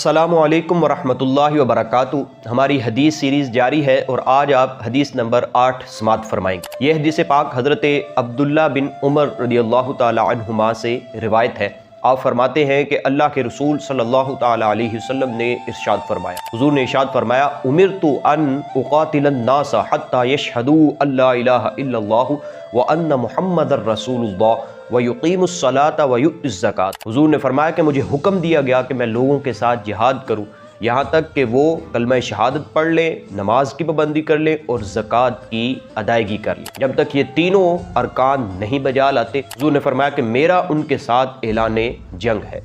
السلام علیکم ورحمۃ اللہ وبرکاتہ۔ ہماری حدیث سیریز جاری ہے اور آج آپ حدیث نمبر 8 سماعت فرمائیں گے۔ یہ حدیث پاک حضرت عبداللہ بن عمر رضی اللہ تعالی عنہما سے روایت ہے۔ آپ فرماتے ہیں کہ اللہ کے رسول صلی اللہ تعالی علیہ وسلم نے ارشاد فرمایا، حضور نے ارشاد فرمایا، امرت ان اقاتل الناس حتی یشہدوا ان لا الہ الا اللہ وان محمد الرسول اللہ وَيُقِيمُ الصَّلَاةَ وَيُؤْتِ الزَّكَاةَ۔ حضور نے فرمایا کہ مجھے حکم دیا گیا کہ میں لوگوں کے ساتھ جہاد کروں یہاں تک کہ وہ کلمہ شہادت پڑھ لیں، نماز کی پابندی کر لیں اور زکوٰۃ کی ادائیگی کر لیں۔ جب تک یہ تینوں ارکان نہیں بجا لاتے، حضور نے فرمایا کہ میرا ان کے ساتھ اعلان جنگ ہے۔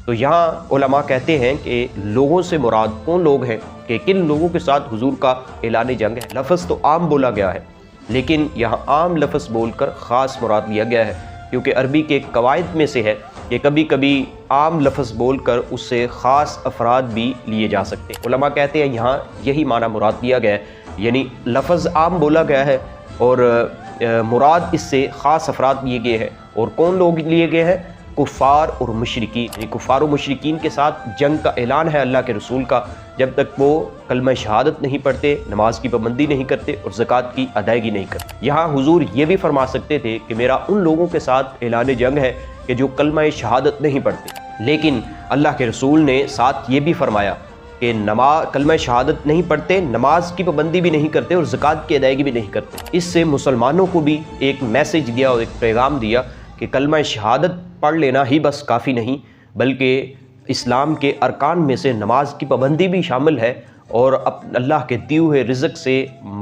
تو یہاں علماء کہتے ہیں کہ لوگوں سے مراد کون لوگ ہیں، کہ کن لوگوں کے ساتھ حضور کا اعلان جنگ ہے۔ لفظ تو عام بولا گیا ہے، لیکن یہاں عام لفظ بول کر خاص مراد لیا گیا ہے، کیونکہ عربی کے قواعد میں سے ہے کہ کبھی کبھی عام لفظ بول کر اس سے خاص افراد بھی لیے جا سکتے ہیں۔ علماء کہتے ہیں یہاں یہی معنی مراد دیا گیا ہے، یعنی لفظ عام بولا گیا ہے اور مراد اس سے خاص افراد لیے گئے ہیں۔ اور کون لوگ لیے گئے ہیں؟ کفار اور مشرکین، یعنی کفار و مشرکین کے ساتھ جنگ کا اعلان ہے اللہ کے رسول کا، جب تک وہ کلمہ شہادت نہیں پڑھتے، نماز کی پابندی نہیں کرتے اور زکوٰۃ کی ادائیگی نہیں کرتے۔ یہاں حضور یہ بھی فرما سکتے تھے کہ میرا ان لوگوں کے ساتھ اعلان جنگ ہے کہ جو کلمہ شہادت نہیں پڑھتے، لیکن اللہ کے رسول نے ساتھ یہ بھی فرمایا کہ کلمہ شہادت نہیں پڑھتے، نماز کی پابندی بھی نہیں کرتے اور زکوٰۃ کی ادائیگی بھی نہیں کرتے۔ اس سے مسلمانوں کو بھی ایک میسج دیا اور ایک پیغام دیا کہ کلمہ شہادت پڑھ لینا ہی بس کافی نہیں، بلکہ اسلام کے ارکان میں سے نماز کی پابندی بھی شامل ہے اور اللہ کے دیے ہوئے رزق سے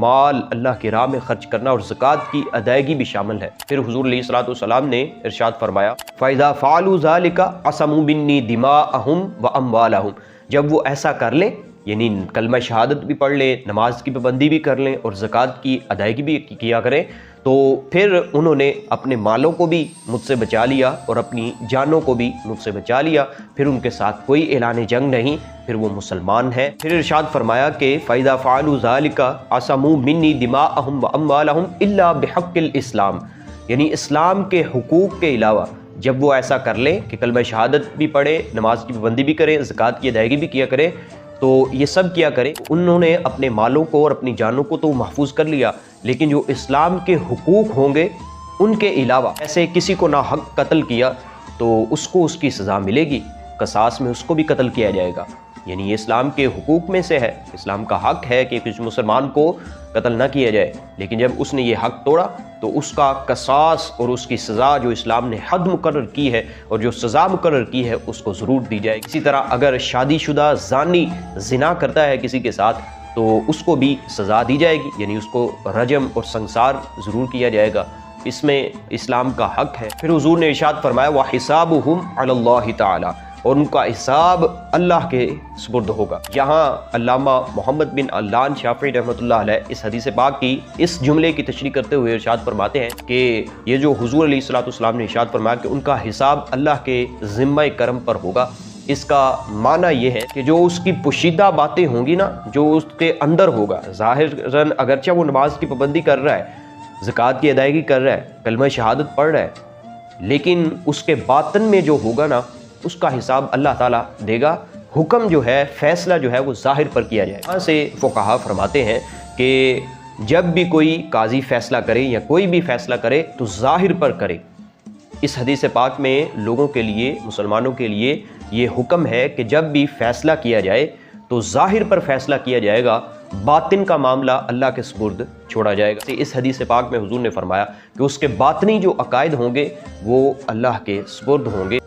مال اللہ کی راہ میں خرچ کرنا اور زکوٰۃ کی ادائیگی بھی شامل ہے۔ پھر حضور علیہ الصلوۃ والسلام نے ارشاد فرمایا، فَإِذَا فَعَلُوا ذَلِكَ عَصَمُوا مِنِّي دِمَاءَهُمْ وَأَمْوَالَهُمْ۔ جب وہ ایسا کر لیں، یعنی کلمہ شہادت بھی پڑھ لیں، نماز کی پابندی بھی کر لیں اور زکوٰۃ کی ادائیگی بھی کیا کریں، تو پھر انہوں نے اپنے مالوں کو بھی مجھ سے بچا لیا اور اپنی جانوں کو بھی مجھ سے بچا لیا، پھر ان کے ساتھ کوئی اعلان جنگ نہیں، پھر وہ مسلمان ہیں۔ پھر ارشاد فرمایا کہ فَإِذَا فَعَلُوا ذَلِكَ عَصَمُوا مِنِّي دِمَاءَهُمْ وَأَمْوَالَهُمْ إِلَّا بِحَقِّ الْإِسْلَامِ، یعنی اسلام کے حقوق کے علاوہ جب وہ ایسا کر لیں کہ کلمہ شہادت بھی پڑھے، نماز کی پابندی بھی کریں، زکوٰۃ کی ادائیگی بھی کیا کریں، تو یہ سب کیا کریں، انہوں نے اپنے مالوں کو اور اپنی جانوں کو تو محفوظ کر لیا، لیکن جو اسلام کے حقوق ہوں گے ان کے علاوہ ایسے کسی کو ناحق قتل کیا تو اس کو اس کی سزا ملے گی، قصاص میں اس کو بھی قتل کیا جائے گا۔ یعنی یہ اسلام کے حقوق میں سے ہے، اسلام کا حق ہے کہ کسی مسلمان کو قتل نہ کیا جائے، لیکن جب اس نے یہ حق توڑا تو اس کا قصاص اور اس کی سزا جو اسلام نے حد مقرر کی ہے اور جو سزا مقرر کی ہے اس کو ضرور دی جائے گی۔ اسی طرح اگر شادی شدہ زانی زنا کرتا ہے کسی کے ساتھ تو اس کو بھی سزا دی جائے گی، یعنی اس کو رجم اور سنگسار ضرور کیا جائے گا، اس میں اسلام کا حق ہے۔ پھر حضور نے ارشاد فرمایا وَحِسَابُهُمْ عَلَى اللَّهِ تَعَالَى، اور ان کا حساب اللہ کے سپرد ہوگا۔ یہاں علامہ محمد بن علان شافعی رحمۃ اللہ علیہ اس حدیث پاک کی اس جملے کی تشریح کرتے ہوئے ارشاد فرماتے ہیں کہ یہ جو حضور علیہ الصلوۃ والسلام نے ارشاد فرمایا کہ ان کا حساب اللہ کے ذمہ کرم پر ہوگا، اس کا معنی یہ ہے کہ جو اس کی پوشیدہ باتیں ہوں گی نا، جو اس کے اندر ہوگا، ظاہراً اگرچہ وہ نماز کی پابندی کر رہا ہے، زکوٰۃ کی ادائیگی کر رہا ہے، کلمہ شہادت پڑھ رہا ہے، لیکن اس کے باطن میں جو ہوگا نا، اس کا حساب اللہ تعالیٰ دے گا۔ حکم جو ہے، فیصلہ جو ہے وہ ظاہر پر کیا جائے۔ یہاں سے فقہا فرماتے ہیں کہ جب بھی کوئی قاضی فیصلہ کرے یا کوئی بھی فیصلہ کرے تو ظاہر پر کرے۔ اس حدیث پاک میں لوگوں کے لیے، مسلمانوں کے لیے یہ حکم ہے کہ جب بھی فیصلہ کیا جائے تو ظاہر پر فیصلہ کیا جائے گا، باطن کا معاملہ اللہ کے سپرد چھوڑا جائے گا۔ اس حدیث پاک میں حضور نے فرمایا کہ اس کے باطنی جو عقائد ہوں گے وہ اللہ کے سپرد ہوں گے۔